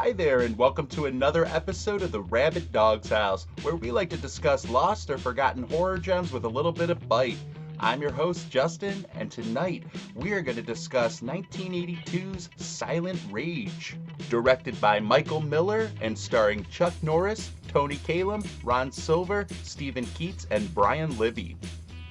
Hi there, and welcome to another episode of the Rabid Dog's House, where we like to discuss lost or forgotten horror gems with a little bit of bite. I'm your host, Justin, and tonight we are going to discuss 1982's Silent Rage. Directed by Michael Miller and starring Chuck Norris, Toni Kalem, Ron Silver, Stephen Keats, and Brian Libby.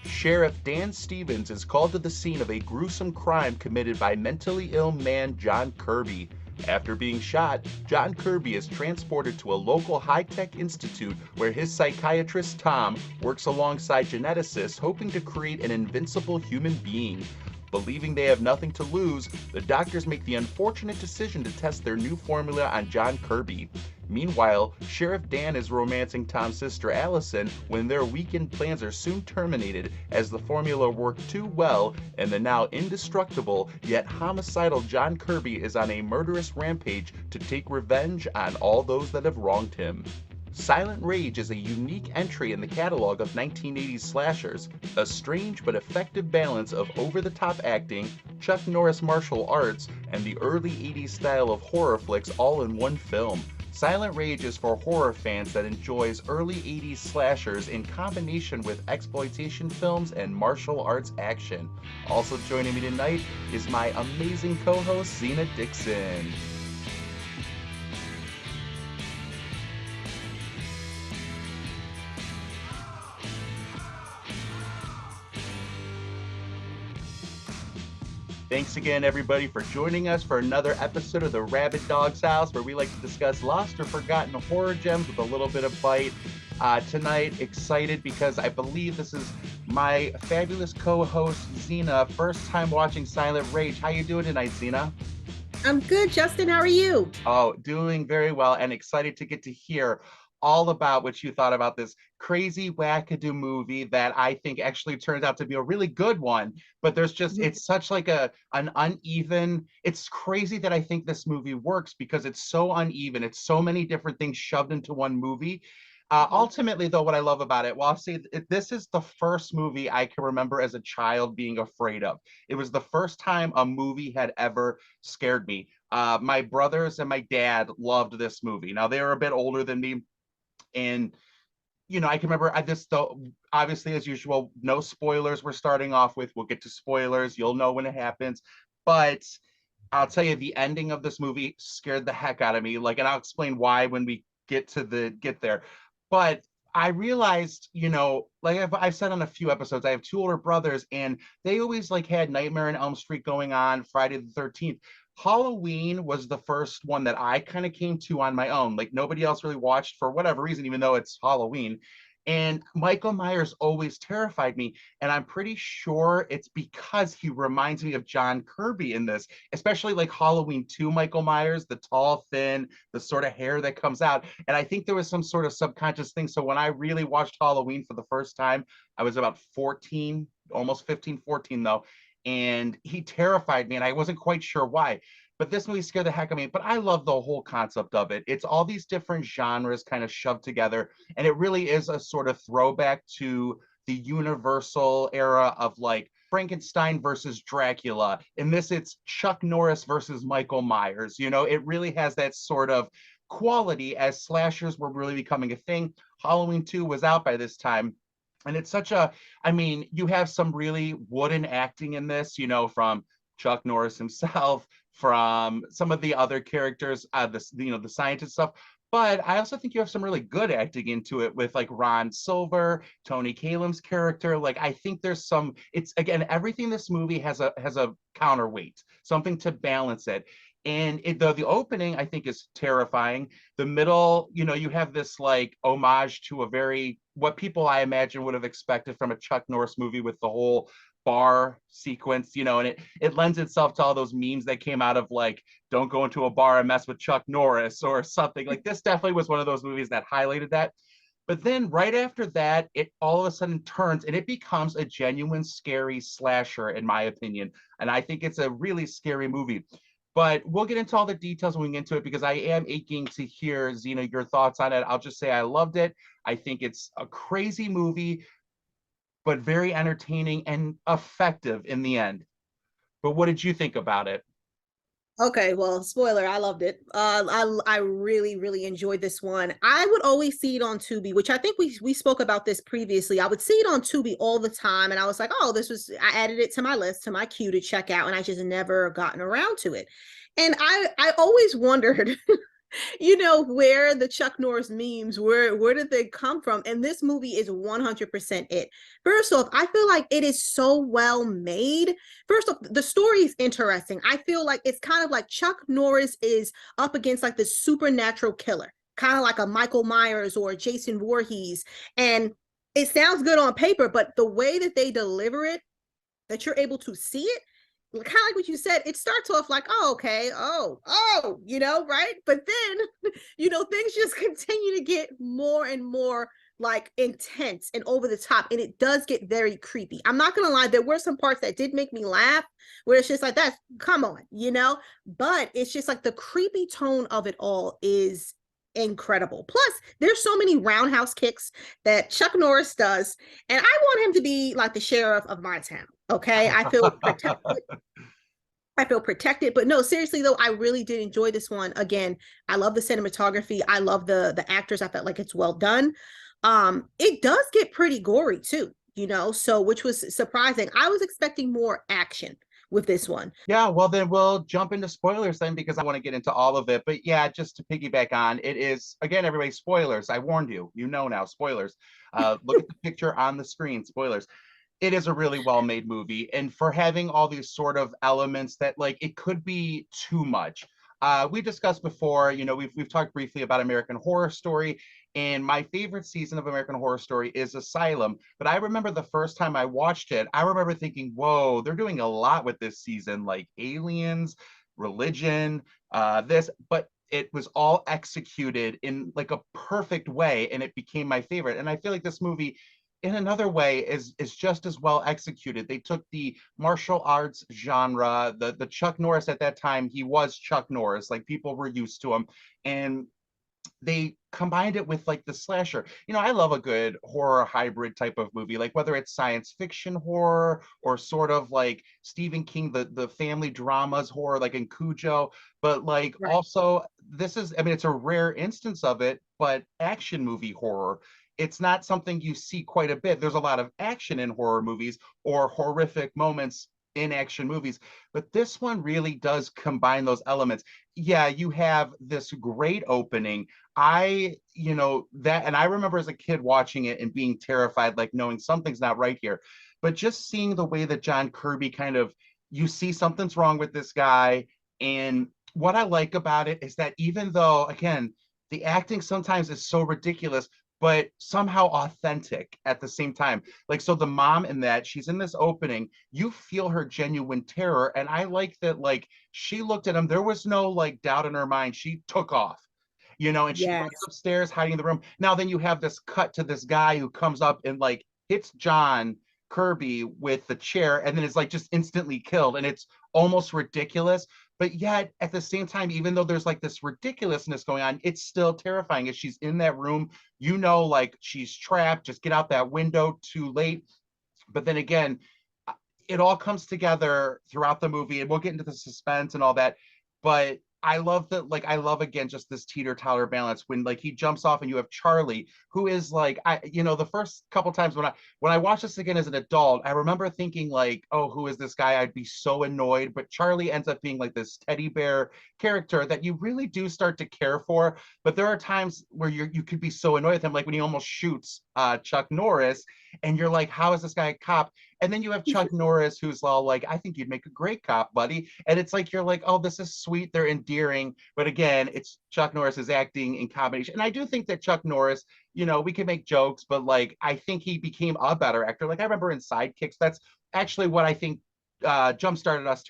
Sheriff Dan Stevens is called to the scene of a gruesome crime committed by mentally ill man John Kirby. After being shot, John Kirby is transported to a local high-tech institute where his psychiatrist Tom works alongside geneticists hoping to create an invincible human being. Believing they have nothing to lose, the doctors make the unfortunate decision to test their new formula on John Kirby. Meanwhile, Sheriff Dan is romancing Tom's sister Alison when their weekend plans are soon terminated as the formula worked too well and the now indestructible yet homicidal John Kirby is on a murderous rampage to take revenge on all those that have wronged him. Silent Rage is a unique entry in the catalog of 1980s slashers, a strange but effective balance of over-the-top acting, Chuck Norris martial arts, and the early 80s style of horror flicks all in one film. Silent Rage is for horror fans that enjoys early 80s slashers in combination with exploitation films and martial arts action. Also joining me tonight is my amazing co-host, Zena Dixon. Thanks again, everybody, for joining us for another episode of the Rabid Dog's House, where we like to discuss lost or forgotten horror gems with a little bit of bite. Tonight, excited because I believe this is my fabulous co-host, Zena, first time watching Silent Rage. How you doing tonight, Zena? I'm good, Justin. How are you? Oh, doing very well and excited to get to hear all about what you thought about this crazy wackadoo movie that I think actually turns out to be a really good one. But there's just it's such like an uneven. It's crazy that I think this movie works because it's so uneven. It's so many different things shoved into one movie. Ultimately, though, what I love about it, well, I'll say this is the first movie I can remember as a child being afraid of. It was the first time a movie had ever scared me. My brothers and my dad loved this movie. Now, they were a bit older than me, and I can remember this though. Obviously, as usual, no spoilers. We're starting off with. We'll get to spoilers. You'll know when it happens, but I'll tell you, the ending of this movie scared the heck out of me. Like, and I'll explain why when we get there. But I realized, like I've said on a few episodes, I have two older brothers, and they always like had Nightmare on Elm Street going on, Friday the 13th. Halloween was the first one that I kind of came to on my own. Like nobody else really watched for whatever reason, even though it's Halloween. And Michael Myers always terrified me. And I'm pretty sure it's because he reminds me of John Kirby in this, especially like Halloween 2 Michael Myers, the tall, thin, the sort of hair that comes out. And I think there was some sort of subconscious thing. So when I really watched Halloween for the first time, I was about 14, almost 15, 14 though. And he terrified me, and I wasn't quite sure why. But this movie scared the heck out of me. But I love the whole concept of it. It's all these different genres kind of shoved together, and it really is a sort of throwback to the Universal era of like Frankenstein versus Dracula. In this, it's Chuck Norris versus Michael Myers. It really has that sort of quality as slashers were really becoming a thing. Halloween 2 was out by this time. And it's such a, I mean, you have some really wooden acting in this, from Chuck Norris himself, from some of the other characters, the scientist stuff. But I also think you have some really good acting into it with like Ron Silver, Toni Kalem's character. Like I think there's some. It's again everything in this movie has a counterweight, something to balance it. And the opening I think is terrifying. The middle, you have this like homage to a very what people I imagine would have expected from a Chuck Norris movie with the whole bar sequence, and it lends itself to all those memes that came out of like don't go into a bar and mess with Chuck Norris or something. Like this definitely was one of those movies that highlighted that. But then right after that, it all of a sudden turns and it becomes a genuine scary slasher, in my opinion. And I think it's a really scary movie. But we'll get into all the details when we get into it because I am aching to hear, Zena, your thoughts on it. I'll just say I loved it. I think it's a crazy movie, but very entertaining and effective in the end. But what did you think about it? Okay, well, spoiler, I loved it. I really, really enjoyed this one. I would always see it on Tubi, which I think we spoke about this previously. I would see it on Tubi all the time, and I was like, oh, I added it to my list, to my queue to check out, and I just never gotten around to it. And I always wondered where the Chuck Norris memes, where did they come from? And this movie is 100% it. First off, I feel like it is so well made. First off, the story is interesting. I feel like it's kind of like Chuck Norris is up against like this supernatural killer, kind of like a Michael Myers or Jason Voorhees. And it sounds good on paper, but the way that they deliver it, that you're able to see it, kind of like what you said, it starts off like, oh, okay, right? But then, things just continue to get more and more like intense and over the top, and it does get very creepy. I'm not gonna lie, there were some parts that did make me laugh, where it's just like, that's, come on, but it's just like the creepy tone of it all is incredible. Plus, there's so many roundhouse kicks that Chuck Norris does, and I want him to be like the sheriff of my town. Okay, I feel protected. I feel protected, but no, seriously though, I really did enjoy this one. Again, I love the cinematography. I love the actors. I felt like it's well done. It does get pretty gory too, so which was surprising. I was expecting more action with this one. Yeah, well, then we'll jump into spoilers then because I want to get into all of it. But yeah, just to piggyback on, it is, again, everybody, spoilers. I warned you. You know now, spoilers. Look at the picture on the screen, spoilers. It is a really well-made movie. And for having all these sort of elements that, like, it could be too much. We discussed before, we've talked briefly about American Horror Story, and my favorite season of American Horror Story is Asylum. But I remember the first time I watched it, I remember thinking, whoa, they're doing a lot with this season, like aliens, religion, but it was all executed in like a perfect way, and it became my favorite. And I feel like this movie, in another way, is just as well executed. They took the martial arts genre, the Chuck Norris at that time, he was Chuck Norris, like people were used to him, and they combined it with like the slasher. I love a good horror hybrid type of movie, like whether it's science fiction horror or sort of like Stephen King, the family dramas horror, like in Cujo. But like Right. also, this is, I mean, it's a rare instance of it, but action movie horror. It's not something you see quite a bit. There's a lot of action in horror movies or horrific moments in action movies, but this one really does combine those elements. Yeah, you have this great opening. And I remember as a kid watching it and being terrified, like knowing something's not right here. But just seeing the way that John Kirby kind of, you see something's wrong with this guy. And what I like about it is that even though, again, the acting sometimes is so ridiculous, but somehow authentic at the same time. Like, so the mom in that, she's in this opening, you feel her genuine terror. And I like that, like, she looked at him, there was no like doubt in her mind. She took off, and she runs Yes. upstairs, hiding in the room. Now, then you have this cut to this guy who comes up and like hits John Kirby with the chair and then is like just instantly killed. And it's almost ridiculous. But yet at the same time, even though there's like this ridiculousness going on, it's still terrifying. As she's in that room, like she's trapped, just get out that window, too late. But then again, it all comes together throughout the movie, and we'll get into the suspense and all that. But I love that, like, I love again just this teeter-totter balance when like he jumps off and you have Charlie, who is like, the first couple times when I watched this again as an adult, I remember thinking like, oh, who is this guy? I'd be so annoyed. But Charlie ends up being like this teddy bear character that you really do start to care for. But there are times where you could be so annoyed with him, like when he almost shoots Chuck Norris, and you're like, how is this guy a cop? And then you have Chuck Norris, who's all like, I think you'd make a great cop, buddy. And it's like, you're like, oh, this is sweet. They're endearing. But again, it's Chuck Norris's acting in combination. And I do think that Chuck Norris, we can make jokes, but like, I think he became a better actor. Like I remember in Sidekicks, that's actually what I think jump started us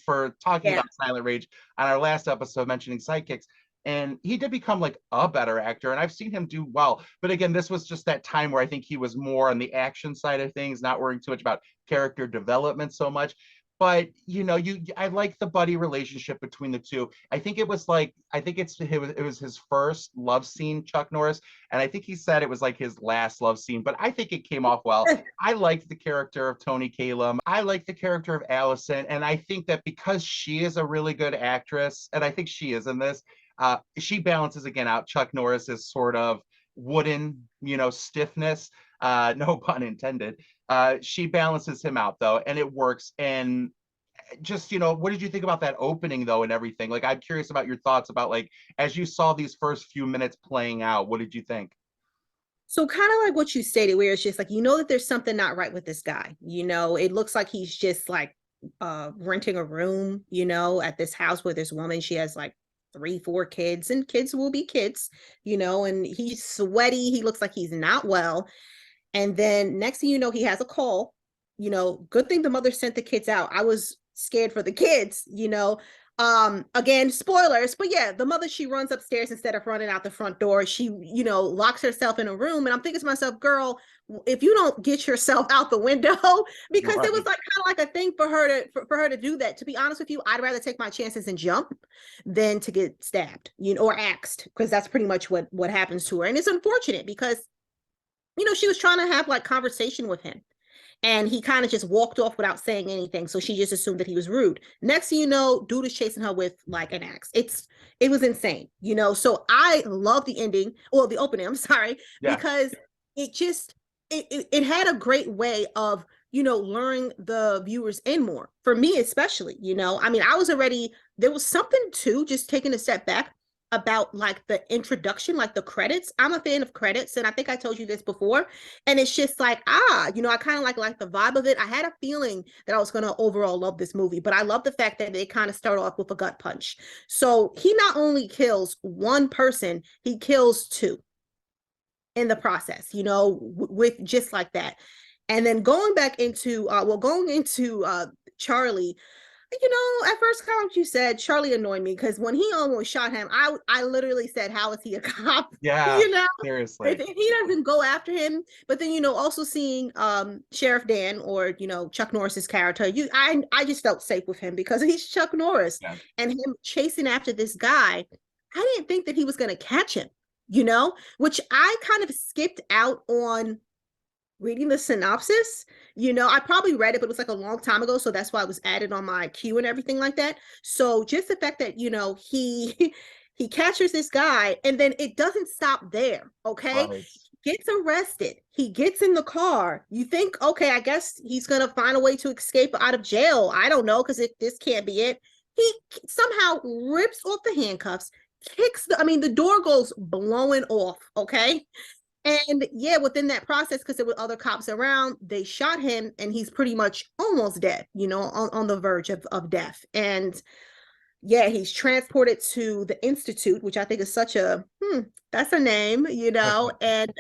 for talking about Silent Rage on our last episode, mentioning Sidekicks. And he did become like a better actor, and I've seen him do well. But again, this was just that time where I think he was more on the action side of things, not worrying too much about character development so much. but you know, I like the buddy relationship between the two. I think it was like, it was his first love scene, Chuck Norris, and I think he said it was like his last love scene, but I think it came off well. I liked the character of Toni Kalem. I like the character of Alison, and I think that because she is a really good actress, and I think she is in this, she balances again out Chuck Norris's sort of wooden, you know, stiffness. No pun intended. She balances him out though, and it works. And just, you know, what did you think about that opening though, and everything? Like, I'm curious about your thoughts about, like, as you saw these first few minutes playing out, what did you think? So kind of like what you stated, where it's just like, you know, that there's something not right with this guy. You know, it looks like he's just like renting a room, you know, at this house where this woman, she has like 3, 4 kids, and kids will be kids, you know, and he's sweaty. He looks like he's not well. And then next thing you know, he has a call. You know, good thing the mother sent the kids out. I was scared for the kids, you know. Again, spoilers, but yeah, the mother, she runs upstairs instead of running out the front door. She, you know, locks herself in a room. And I'm thinking to myself, girl, if you don't get yourself out the window, because there was Right. like kind of like a thing for her to for her to do that. To be honest with you, I'd rather take my chances and jump than to get stabbed, you know, or axed, because that's pretty much what happens to her. And it's unfortunate because, you know, she was trying to have like conversation with him, and he kind of just walked off without saying anything. So she just assumed that he was rude. Next thing you know, dude is chasing her with like an axe. It was insane, you know. So I love the ending, or the opening, I'm sorry, Yeah. because it just it had a great way of, you know, luring the viewers in more. For me, especially, you know, I mean, I was already, there was something too, just taking a step back, about like the introduction, like the credits. I'm a fan of credits, and I think I told you this before. And it's just like, you know, I kind of like the vibe of it. I had a feeling that I was gonna overall love this movie, but I love the fact that they kind of start off with a gut punch. So he not only kills one person, he kills two in the process, you know, with just like that. And then going back into going into Charlie, you know, at first, kind of like you said, Charlie annoyed me because when he almost shot him, I literally said, "How is he a cop?" Yeah, You know, seriously. if he doesn't go after him. But then, you know, also seeing Sherriff Dan, or you know, Chuck Norris's character, I just felt safe with him because he's Chuck Norris, Yeah. and him chasing after this guy. I didn't think that he was going to catch him. You know, which I kind of skipped out on reading the synopsis. You know, I probably read it, but it was like a long time ago, so that's why it was added on my queue and everything like that. So just the fact that, you know, he he captures this guy, and then it doesn't stop there. Okay, Right. gets arrested, he gets in the car. You think, okay, I guess he's gonna find a way to escape out of jail. I don't know, because this can't be it. He somehow rips off the handcuffs, kicks the, I mean, the door goes blowing off. Okay, and yeah, within that process, because there were other cops around, they shot him, and he's pretty much almost dead, you know, on the verge of death. And yeah, he's transported to the Institute, which I think is such a, that's a name, you know. And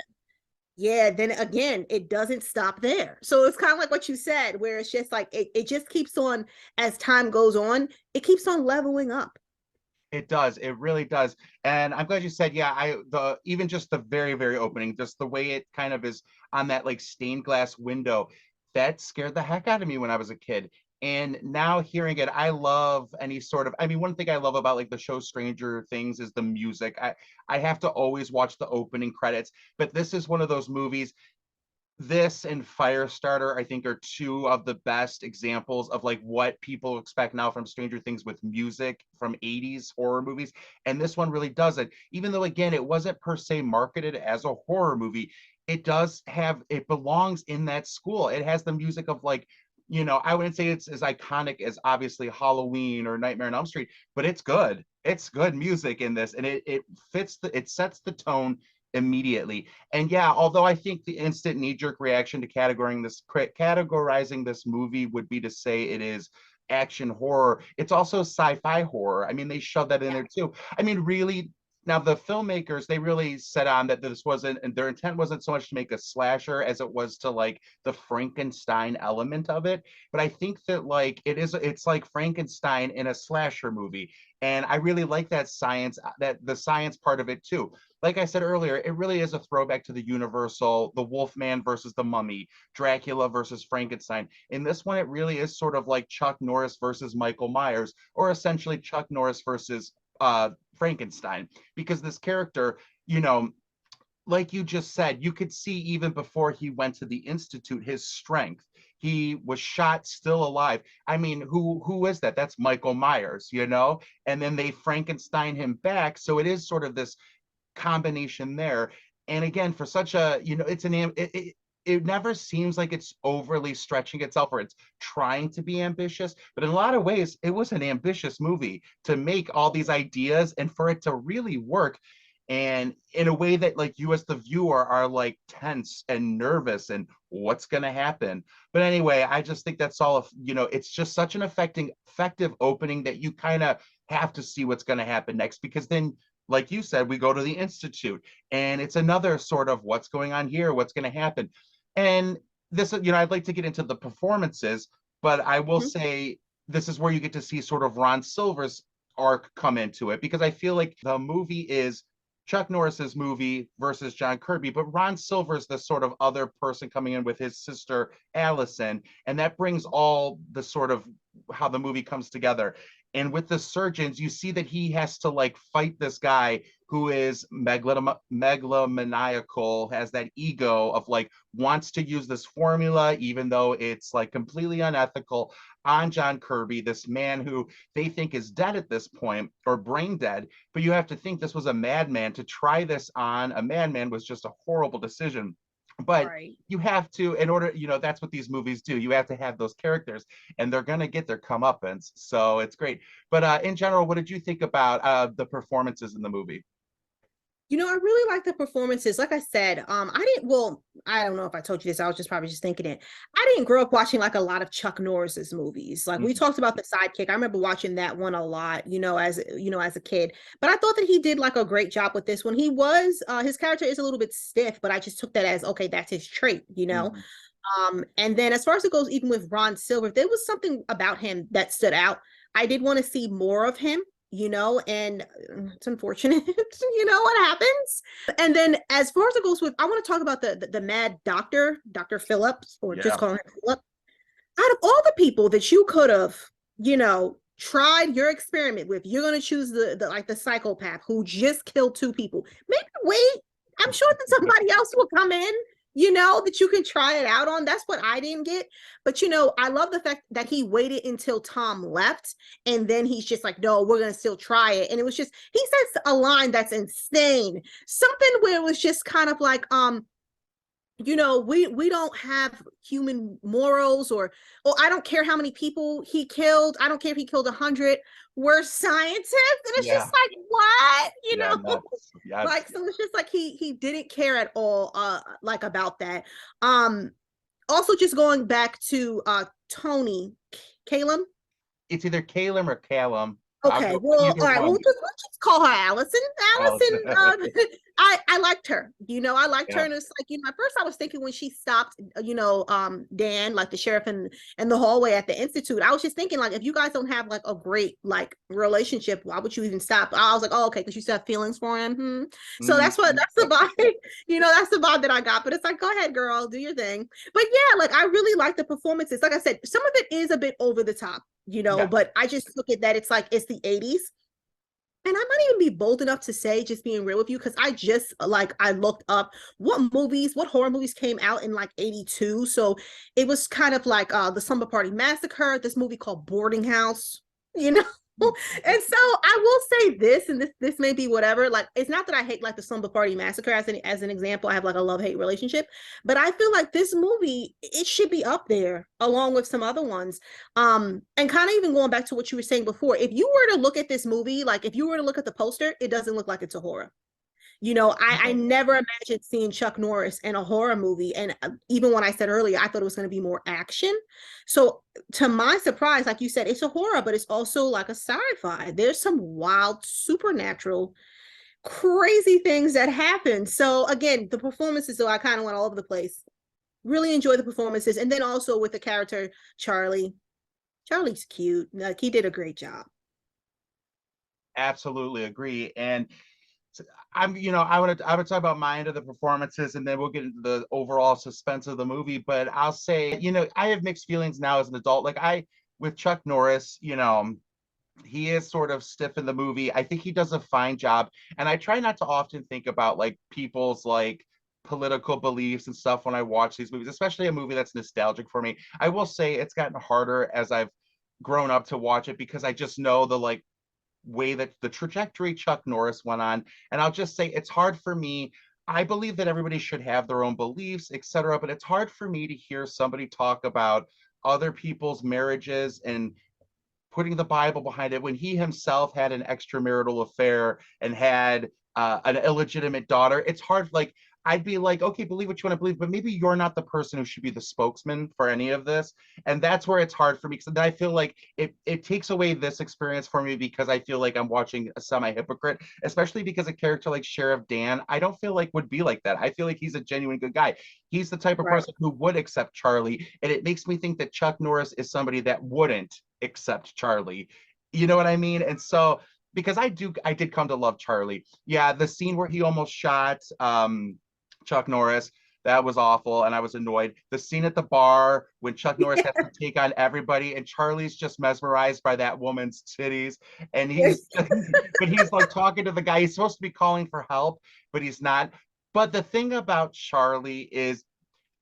yeah, then again, it doesn't stop there. So it's kind of like what you said, where it's just like, it just keeps on, as time goes on, it keeps on leveling up. It does. It really does. And I'm glad you said, yeah, the even just the very, very opening, just the way it kind of is on that like stained glass window, that scared the heck out of me when I was a kid. And now hearing it, I love any sort of, I mean, one thing I love about like the show Stranger Things is the music. I have to always watch the opening credits, but this is one of those movies. This and Firestarter, I think, are two of the best examples of like what people expect now from Stranger Things with music from 80s horror movies. And this one really does it. Even though, again, it wasn't per se marketed as a horror movie, it does have, it belongs in that school. It has the music of like, you know, I wouldn't say it's as iconic as obviously Halloween or Nightmare on Elm Street, but it's good. It's good music in this, and it fits it sets the tone immediately. And yeah, although I think the instant knee-jerk reaction to categorizing this movie would be to say it is action horror, it's also sci-fi horror. I mean, they shove that in there too. I mean, really, Now the filmmakers, they really set on that this wasn't, and their intent wasn't so much to make a slasher as it was to like the Frankenstein element of it. But I think that like it's like Frankenstein in a slasher movie. And I really like that science, that the science part of it too. Like I said earlier, it really is a throwback to the Universal, the Wolfman versus the Mummy, Dracula versus Frankenstein. In this one, it really is sort of like Chuck Norris versus Michael Myers, or essentially Chuck Norris versus Frankenstein, because this character, you know, like you just said, you could see even before he went to the Institute his strength. He was shot still alive. I mean, who is that? That's Michael Myers, you know? And then they Frankenstein him back. So it is sort of this combination there. And again, for such a, you know, it's it never seems like it's overly stretching itself or it's trying to be ambitious, but in a lot of ways it was an ambitious movie to make all these ideas and for it to really work, and in a way that like you as the viewer are like tense and nervous and what's going to happen. But anyway, I just think that's all, you know, it's just such an effective opening that you kind of have to see what's going to happen next, because then like you said, we go to the Institute and it's another sort of what's going on here, what's going to happen. And this, you know, I'd like to get into the performances, but I will say this is where you get to see sort of Ron Silver's arc come into it, because I feel like the movie is Chuck Norris's movie versus John Kirby, but Ron Silver's the sort of other person coming in with his sister Alison, and that brings all the sort of how the movie comes together. And with the surgeons, you see that he has to like fight this guy who is megalomaniacal, has that ego of like wants to use this formula, even though it's like completely unethical, on John Kirby, this man who they think is dead at this point or brain dead. But you have to think this was a madman. To try this on a madman was just a horrible decision. But Right. you have to, in order, you know, that's what these movies do. You have to have those characters and they're going to get their comeuppance. So it's great. But in general, what did you think about the performances in the movie? You know, I really like the performances. Like I said, I don't know if I told you this. I was just probably just thinking it. I didn't grow up watching like a lot of Chuck Norris's movies. Like we Mhm. talked about The Sidekick. I remember watching that one a lot, as a kid. But I thought that he did like a great job with this one. His character is a little bit stiff, but I just took that as okay, that's his trait, you know. Mhm. And then as far as it goes, even with Ron Silver, there was something about him that stood out. I did want to see more of him, and it's unfortunate, what happens. And then as far as it goes with, I want to talk about the mad doctor, Dr. Phillips, or just Yeah. call him Philip. Out of all the people that you could have, tried your experiment with, you're gonna choose the psychopath who just killed two people. Maybe wait. I'm sure that somebody else will come in, that you can try it out on. That's what I didn't get. But I love the fact that he waited until Tom left and then he's just like, no, we're gonna still try it. And it was just, he says a line that's insane. Something where it was just kind of like, we don't have human morals, or I don't care how many people he killed. I don't care if he killed 100. We're scientists. And it's just Yeah. like, what? Yeah. Nuts. Like, Yes. so it's just like he didn't care at all, like about that. Also just going back to Toni Kalem. It's either Calum or Callum. I'll Okay, go well, either all right. Well, one. let's just call her Alison. Alice. Alison, I liked her. I liked her, Yeah. and it's like at first I was thinking when she stopped, Dan, like the sheriff in the hallway at the institute. I was just thinking like if you guys don't have like a great like relationship, why would you even stop? I was like, oh, okay, because you still have feelings for him. So Mhm. that's the vibe. That's the vibe that I got. But it's like, go ahead, girl, do your thing. But yeah, like I really like the performances. Like I said, some of it is a bit over the top. Yeah. But I just look at that. It's like it's the 80s. And I might even be bold enough to say, just being real with you, because I just like I looked up what horror movies came out in like 82. So it was kind of like the Slumber Party Massacre, this movie called Boarding House, you know. And so I will say this, and this may be whatever. Like, it's not that I hate like the Slumber Party Massacre as an example. I have like a love-hate relationship, but I feel like this movie, it should be up there along with some other ones. And kind of even going back to what you were saying before, if you were to look at this movie, like if you were to look at the poster, it doesn't look like it's a horror. I never imagined seeing Chuck Norris in a horror movie. And even when I said earlier, I thought it was going to be more action. So to my surprise, like you said, it's a horror, but it's also like a sci-fi. There's some wild supernatural crazy things that happen. So again, the performances, so I kind of went all over the place. Really enjoy the performances. And then also with the character Charlie. Charlie's cute. Like he did a great job. Absolutely agree. And I would talk about my end of the performances, and then we'll get into the overall suspense of the movie. But I'll say, I have mixed feelings now as an adult. Like with Chuck Norris, he is sort of stiff in the movie. I think he does a fine job, and I try not to often think about like people's like political beliefs and stuff when I watch these movies, especially a movie that's nostalgic for me. I will say it's gotten harder as I've grown up to watch it because I just know the like way that the trajectory Chuck Norris went on. And I'll just say it's hard for me. I believe that everybody should have their own beliefs, etc. But it's hard for me to hear somebody talk about other people's marriages and putting the Bible behind it when he himself had an extramarital affair and had an illegitimate daughter. It's hard. Like, I'd be like, okay, believe what you want to believe, but maybe you're not the person who should be the spokesman for any of this. And that's where it's hard for me, because then I feel like it takes away this experience for me, because I feel like I'm watching a semi-hypocrite, especially because a character like Sheriff Dan, I don't feel like would be like that. I feel like he's a genuine good guy. He's the type of Right. person who would accept Charlie. And it makes me think that Chuck Norris is somebody that wouldn't accept Charlie. You know what I mean? And so, because I did come to love Charlie. Yeah, the scene where he almost shot Chuck Norris, that was awful, and I was annoyed. The scene at the bar when Chuck Norris has to take on everybody, and Charlie's just mesmerized by that woman's titties, and Yes. but he's like talking to the guy. He's supposed to be calling for help, but he's not. But the thing about Charlie is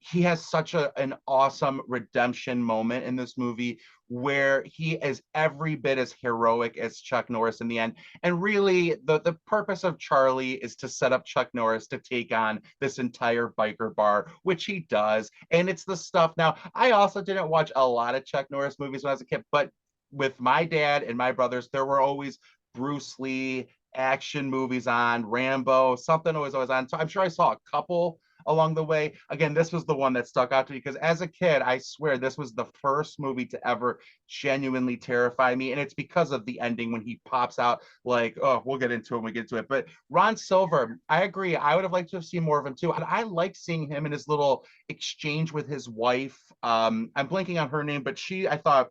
he has such an awesome redemption moment in this movie where he is every bit as heroic as Chuck Norris in the end. And really, the purpose of Charlie is to set up Chuck Norris to take on this entire biker bar, which he does. And it's the stuff. Now, I also didn't watch a lot of Chuck Norris movies when I was a kid, but with my dad and my brothers, there were always Bruce Lee action movies on, Rambo, something was always on. So I'm sure I saw a couple along the way. Again, this was the one that stuck out to me because as a kid, I swear this was the first movie to ever genuinely terrify me. And it's because of the ending when he pops out like, oh, we'll get into it when we get to it. But Ron Silver, I agree. I would have liked to have seen more of him too. And I liked seeing him in his little exchange with his wife. I'm blanking on her name, but I thought,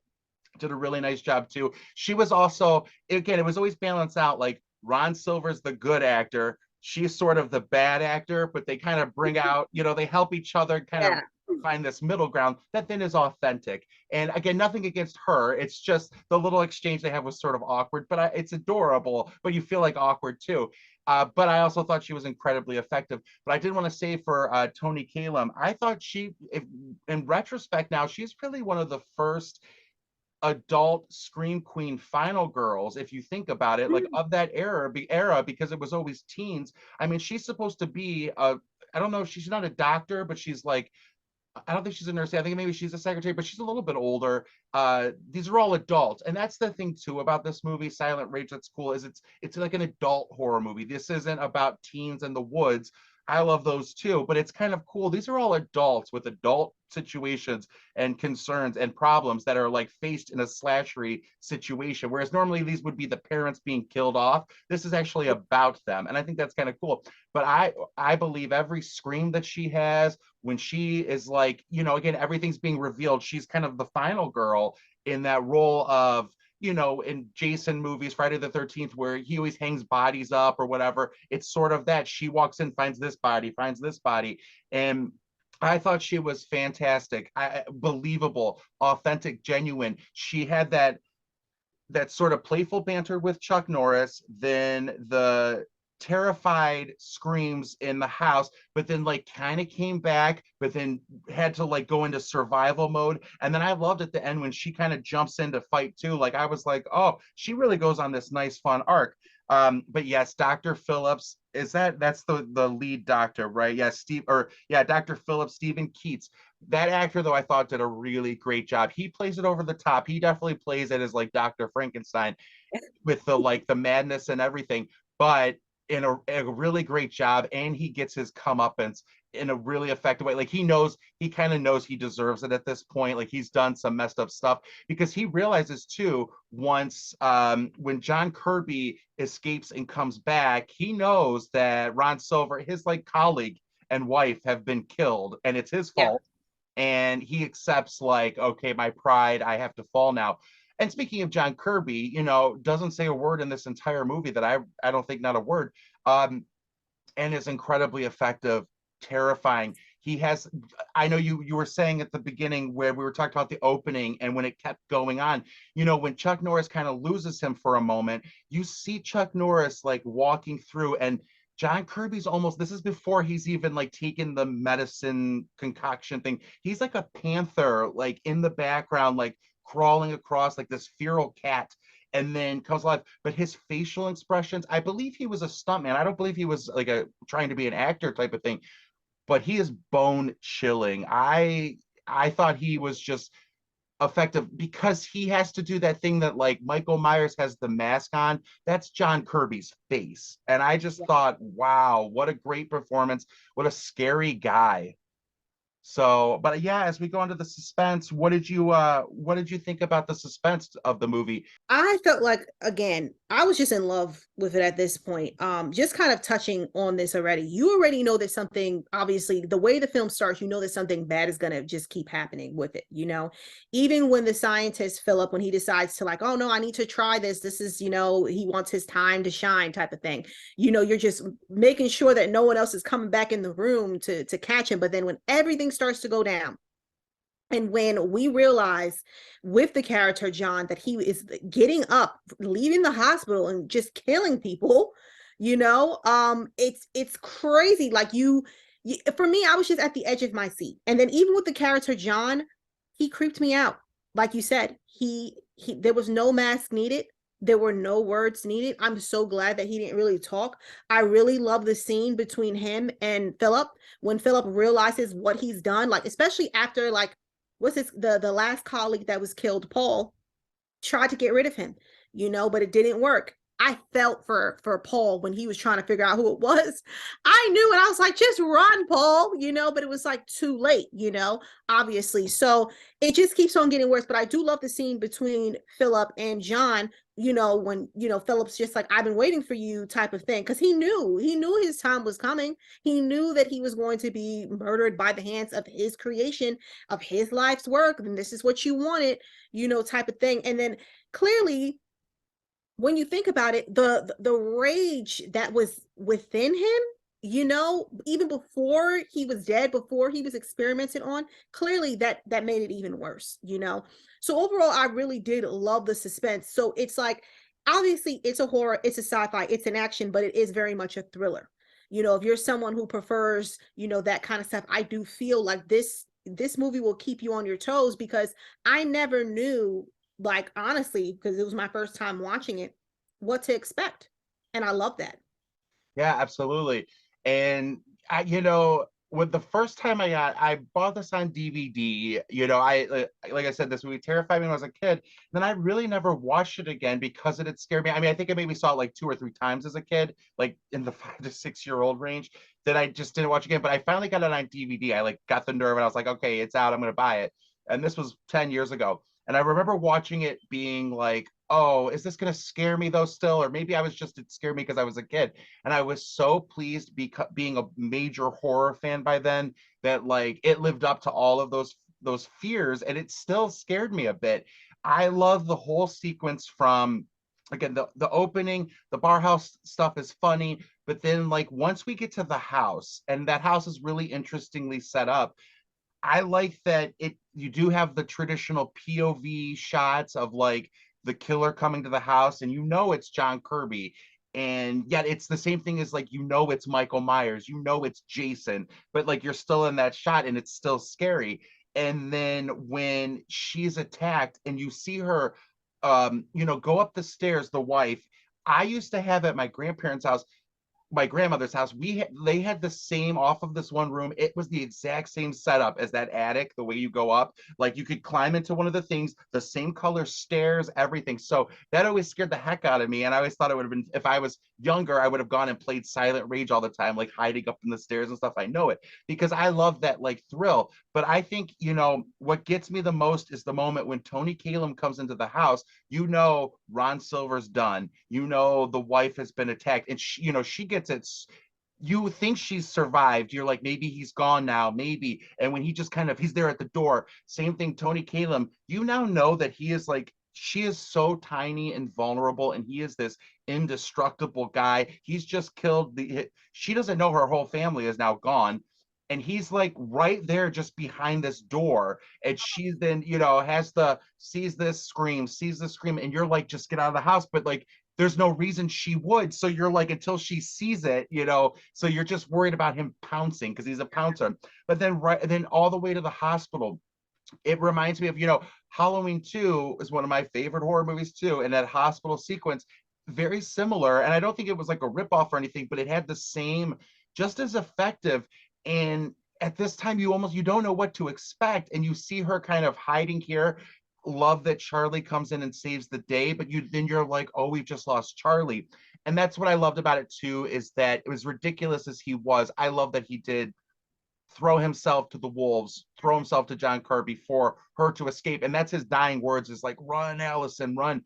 did a really nice job too. She was also, again, it was always balanced out. Like Ron Silver's the good actor, she's sort of the bad actor, but they kind of bring out, they help each other kind of Yeah. find this middle ground that then is authentic. And again, nothing against her. It's just the little exchange they have was sort of awkward, but it's adorable, but you feel like awkward too. But I also thought she was incredibly effective. But I did want to say for Toni Kalem, I thought in retrospect now, she's really one of the first adult scream queen final girls, if you think about it, like of that era, because it was always teens. I mean, she's supposed to be I don't know if she's not a doctor, but she's like, I don't think she's a nurse. I think maybe she's a secretary, but she's a little bit older. These are all adults, and that's the thing too about this movie, Silent Rage. That's cool. Is it's like an adult horror movie. This isn't about teens in the woods. I love those too, but it's kind of cool. These are all adults with adult situations and concerns and problems that are like faced in a slashery situation. Whereas normally these would be the parents being killed off. This is actually about them, and I think that's kind of cool. But I believe every scream that she has when she is like, again, everything's being revealed. She's kind of the final girl in that role of, in Jason movies, Friday the 13th, where he always hangs bodies up or whatever. It's sort of that. She walks in, finds this body, and I thought she was fantastic, believable, authentic, genuine. She had that sort of playful banter with Chuck Norris, then the terrified screams in the house, but then like kind of came back, but then had to like go into survival mode. And then I loved at the end when she kind of jumps in to fight too. Like I was like, oh, she really goes on this nice fun arc. But yes, Dr. Phillips, that's the lead doctor, right? Yeah, Dr. Phillips, Stephen Keats. That actor, though, I thought did a really great job. He plays it over the top. He definitely plays it as like Dr. Frankenstein with the madness and everything, but in a really great job. And he gets his comeuppance in a really effective way. Like he kind of knows he deserves it at this point. Like he's done some messed up stuff because he realizes too, once when John Kirby escapes and comes back, he knows that Ron Silver, his like colleague and wife, have been killed and it's his Yeah. fault. And he accepts like, okay, my pride, I have to fall now. And speaking of John Kirby, doesn't say a word in this entire movie that I don't think, not a word. And is incredibly effective, terrifying. He has, I know you were saying at the beginning where we were talking about the opening and when it kept going on, when Chuck Norris kind of loses him for a moment, you see Chuck Norris like walking through, and John Kirby's almost, this is before he's even like taken the medicine concoction thing. He's like a panther, like in the background, like crawling across like this feral cat, and then comes alive. But his facial expressions, I believe he was a stuntman. I don't believe he was like trying to be an actor type of thing, but he is bone chilling. I thought he was just effective because he has to do that thing that like Michael Myers has the mask on. That's John Kirby's face. And I just thought, wow, what a great performance. What a scary guy. So, but yeah, as we go into the suspense, what did you think about the suspense of the movie? I felt like, again, I was just in love with it at this point. Just kind of touching on this already. You already know that something, obviously, the way the film starts, you know that something bad is gonna just keep happening with it, Even when the scientist Philip, when he decides to like, oh no, I need to try this. This is, he wants his time to shine type of thing. You're just making sure that no one else is coming back in the room to catch him. But then when everything starts to go down, and when we realize with the character John that he is getting up, leaving the hospital and just killing people, it's crazy. Like for me, I was just at the edge of my seat. And then even with the character John, he creeped me out. Like you said, he there was no mask needed. There were no words needed. I'm so glad that he didn't really talk. I really love the scene between him and Philip when Philip realizes what he's done, like especially after like what's his the last colleague that was killed, Paul, tried to get rid of him, but it didn't work. I felt for Paul when he was trying to figure out who it was. I knew, and I was like, just run, Paul, but it was like too late, obviously. So it just keeps on getting worse. But I do love the scene between Philip and John, when, Philip's just like, I've been waiting for you type of thing. Cause he knew his time was coming. He knew that he was going to be murdered by the hands of his creation, of his life's work. And this is what you wanted, type of thing. And then clearly, when you think about it, the rage that was within him, even before he was dead, before he was experimented on, clearly that made it even worse, So overall, I really did love the suspense. So it's like, obviously it's a horror, it's a sci-fi, it's an action, but it is very much a thriller. If you're someone who prefers, that kind of stuff, I do feel like this movie will keep you on your toes, because I never knew, like, honestly, because it was my first time watching it, what to expect. And I love that. Yeah, absolutely. And with the first time I bought this on DVD, like I said, this movie terrified me when I was a kid. Then I really never watched it again because it had scared me. I mean, I think I maybe saw it like 2 or 3 times as a kid, like in the 5 to 6 year old range, that I just didn't watch again. But I finally got it on DVD. I like got the nerve and I was like, okay, it's out. I'm gonna buy it. And this was 10 years ago. And I remember watching it being like, oh, is this going to scare me though still? Or maybe I was just, it scared me because I was a kid. And I was so pleased being a major horror fan by then that like it lived up to all of those fears, and it still scared me a bit. I love the whole sequence from, again, the opening, the bar house stuff is funny, but then like once we get to the house, and that house is really interestingly set up. I like that you do have the traditional POV shots of like the killer coming to the house, and it's John Kirby, and yet it's the same thing as like it's Michael Myers, it's Jason, but like you're still in that shot and it's still scary. And then when she's attacked and you see her go up the stairs, the wife, I used to have at my grandparents' house my grandmother's house, they had the same off of this one room. It was the exact same setup as that attic, the way you go up. Like you could climb into one of the things, the same color stairs, everything. So that always scared the heck out of me. And I always thought it would have been, if I was younger, I would have gone and played Silent Rage all the time, like hiding up in the stairs and stuff. I know it because I love that like thrill. But I think, what gets me the most is the moment when Toni Kalem comes into the house. Ron Silver's done. The wife has been attacked, and she gets it. You think she's survived. You're like, maybe he's gone now, maybe. And when he just he's there at the door. Same thing, Toni Kalem. You now know that he is like, she is so tiny and vulnerable, and he is this indestructible guy. He's just killed she doesn't know her whole family is now gone. And he's like right there just behind this door. And she then, sees this scream, and you're like, just get out of the house. But like, there's no reason she would. So you're like, until she sees it, so you're just worried about him pouncing because he's a pouncer. But then all the way to the hospital, it reminds me of, Halloween 2 is one of my favorite horror movies too. And that hospital sequence, very similar. And I don't think it was like a ripoff or anything, but it had the same, just as effective. And at this time, you don't know what to expect. And you see her kind of hiding here. Love that Charlie comes in and saves the day, but you're like, oh, we've just lost Charlie. And that's what I loved about it too, is that it was ridiculous as he was. I love that he did throw himself to the wolves, throw himself to John Kirby for her to escape. And that's his dying words, is like, run, Alison, run.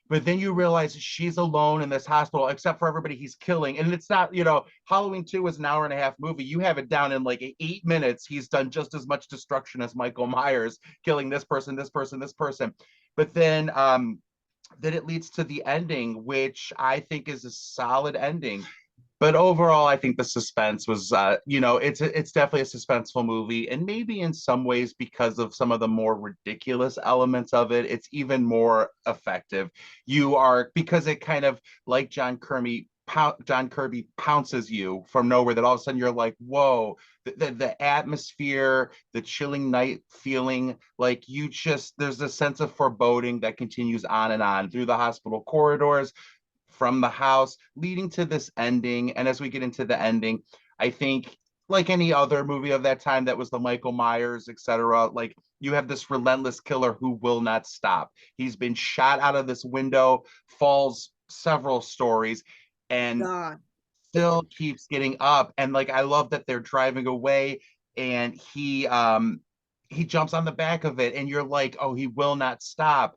But then you realize she's alone in this hospital, except for everybody he's killing. And it's not, Halloween 2 was an hour and a half movie. You have it down in like 8 minutes. He's done just as much destruction as Michael Myers, killing this person, this person, this person. But then it leads to the ending, which I think is a solid ending. But overall, I think the suspense was, it's definitely a suspenseful movie, and maybe in some ways, because of some of the more ridiculous elements of it, it's even more effective. Because it kind of, like John Kirby pounces you from nowhere, that all of a sudden you're like, whoa, the atmosphere, the chilling night feeling, like there's a sense of foreboding that continues on and on through the hospital corridors, from the house, leading to this ending. And as we get into the ending, I think, like any other movie of that time that was the Michael Myers, etc., like, you have this relentless killer who will not stop. He's been shot out of this window, falls several stories, and God. still keeps getting up. And like, I love that they're driving away, and he jumps on the back of it, and you're like, oh, he will not stop.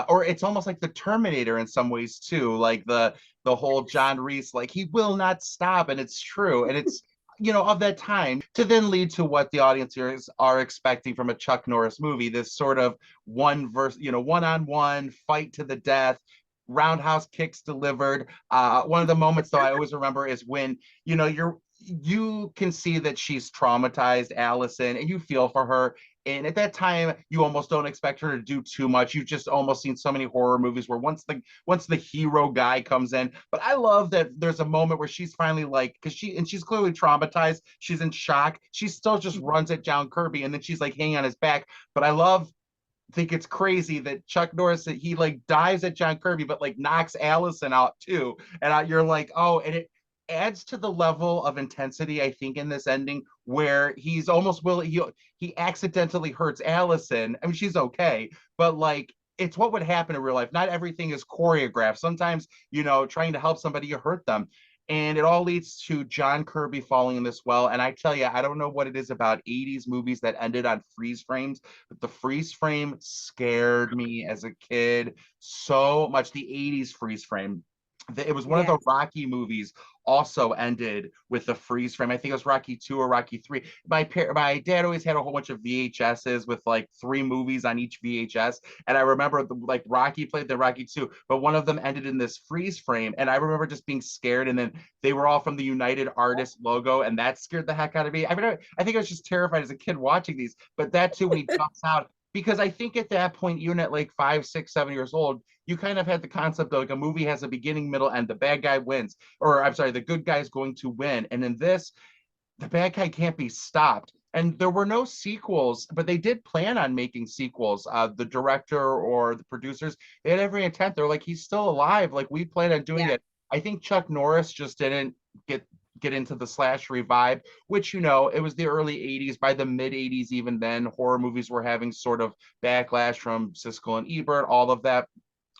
Or it's almost like the Terminator in some ways too, like the whole John Reese, like, he will not stop, and it's true, and it's of that time, to then lead to what the audiences are expecting from a Chuck Norris movie, this sort of one-on-one fight to the death, roundhouse kicks delivered. One of the moments, though, I always remember is when you can see that she's traumatized, Alison, and you feel for her. And at that time, you almost don't expect her to do too much. You've just almost seen so many horror movies where once the hero guy comes in. But I love that there's a moment where she's finally like, because she's clearly traumatized. She's in shock. She still just runs at John Kirby, and then she's like hanging on his back. But I think it's crazy that Chuck Norris, that he like dives at John Kirby, but like knocks Alison out too. And you're like, oh, and it adds to the level of intensity, I think, in this ending, where he's almost willing, he accidentally hurts Alison. I mean, she's okay, but like, it's what would happen in real life. Not everything is choreographed. Sometimes, trying to help somebody, you hurt them. And it all leads to John Kirby falling in this well. And I tell you, I don't know what it is about 80s movies that ended on freeze frames, but the freeze frame scared me as a kid so much. The 80s freeze frame. It was one of the Rocky movies also ended with the freeze frame. I think it was Rocky 2 or Rocky 3. My dad always had a whole bunch of VHSs with like 3 movies on each VHS. And I remember like Rocky played the Rocky 2, but one of them ended in this freeze frame. And I remember just being scared. And then they were all from the United Artists logo, and that scared the heck out of me. I mean, I think I was just terrified as a kid watching these, but that too, when he jumps out, because I think at that point, even at like 5, 6, 7 years old, you kind of had the concept of like a movie has a beginning, middle, end. The bad guy wins, or I'm sorry, the good guy is going to win. And in this, the bad guy can't be stopped. And there were no sequels, but they did plan on making sequels. The director or the producers, they had every intent. They're like, he's still alive. Like, we plan on doing it. I think Chuck Norris just didn't get get into the slashery vibe, which, you know, it was the early 80s. By the mid 80s, even then, horror movies were having sort of backlash from Siskel and Ebert, all of that,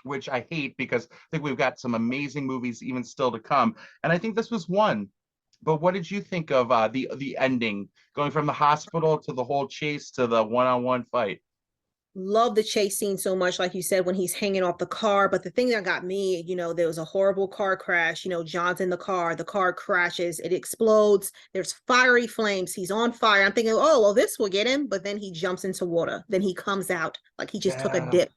which I hate because I think we've got some amazing movies even still to come. And I think this was one. But what did you think of the ending, going from the hospital to the whole chase to the one-on-one fight? Love the chase scene so much, like you said, when he's hanging off the car. But the thing that got me, there was a horrible car crash. John's in the car crashes, it explodes, there's fiery flames, he's on fire. I'm thinking, oh, well, this will get him. But then he jumps into water. Then he comes out like he just took a Yeah. dip.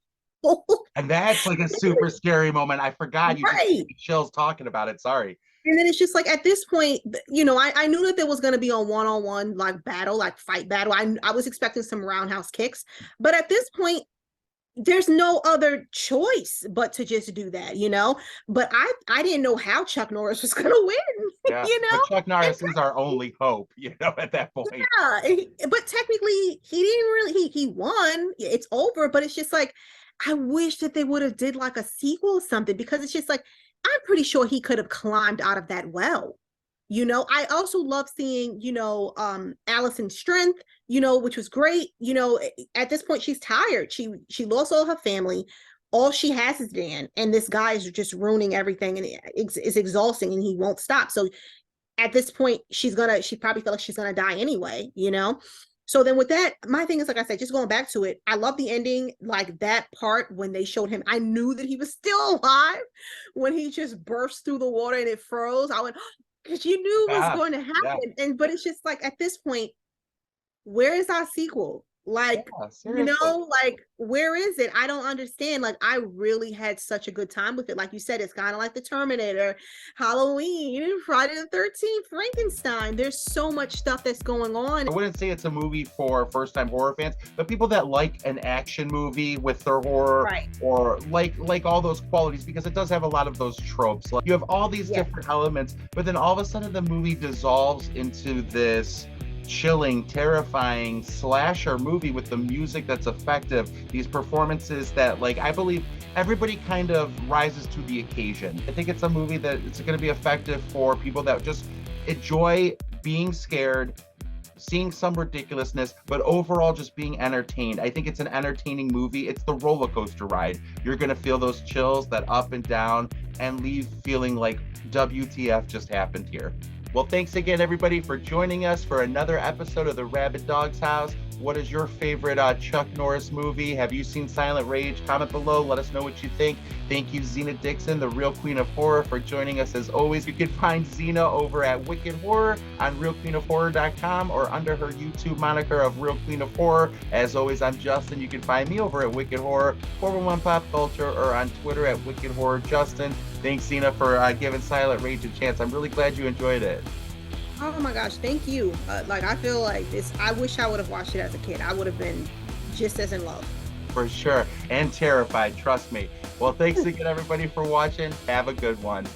And that's like a super scary moment. I forgot you just gave Right. me chills talking about it. Sorry. And then it's just like at this point, I knew that there was going to be a one-on-one like battle, like fight battle. I was expecting some roundhouse kicks, but at this point, there's no other choice but to just do that. But I didn't know how Chuck Norris was going to win, Yeah. But Chuck Norris is our only hope, at that point. Yeah, but technically he didn't really. He won. It's over. But it's just like I wish that they would have did like a sequel or something, because it's just like I'm pretty sure he could have climbed out of that well. I also love seeing, Alison's strength, which was great. At this point, she's tired. She lost all her family. All she has is Dan, and this guy is just ruining everything, and it's exhausting, and he won't stop. So at this point, she probably felt like she's gonna die anyway. So then with that, my thing is, like I said, just going back to it, I love the ending, like that part when they showed him. I knew that he was still alive when he just burst through the water and it froze. I went, because you knew it was going to happen. Yeah. But it's just like at this point, where is our sequel? Like, like, where is it? I don't understand. Like, I really had such a good time with it. Like you said, it's kind of like the Terminator, Halloween, Friday the 13th, Frankenstein. There's so much stuff that's going on. I wouldn't say it's a movie for first-time horror fans, but people that like an action movie with their horror, right, or like all those qualities, because it does have a lot of those tropes. Like, you have all these different elements, but then all of a sudden the movie dissolves into this chilling, terrifying slasher movie with the music that's effective, these performances that, like, I believe everybody kind of rises to the occasion. I think it's a movie that it's going to be effective for people that just enjoy being scared, seeing some ridiculousness, but overall just being entertained. I think it's an entertaining movie. It's the roller coaster ride. You're going to feel those chills, that up and down, and leave feeling like WTF just happened here. Well, thanks again, everybody, for joining us for another episode of the Rabid Dog's House. What is your favorite Chuck Norris movie? Have you seen Silent Rage? Comment below. Let us know what you think. Thank you, Zena Dixon, the real queen of horror, for joining us as always. You can find Zena over at Wicked Horror on realqueenofhorror.com or under her YouTube moniker of Real Queen of Horror. As always, I'm Justin. You can find me over at Wicked Horror, 411 Pop Culture, or on Twitter at Wicked Horror Justin. Thanks, Zena, for giving Silent Rage a chance. I'm really glad you enjoyed it. Oh my gosh, thank you. I feel like this, I wish I would have watched it as a kid. I would have been just as in love. For sure. And terrified, trust me. Well, thanks again, everybody, for watching. Have a good one.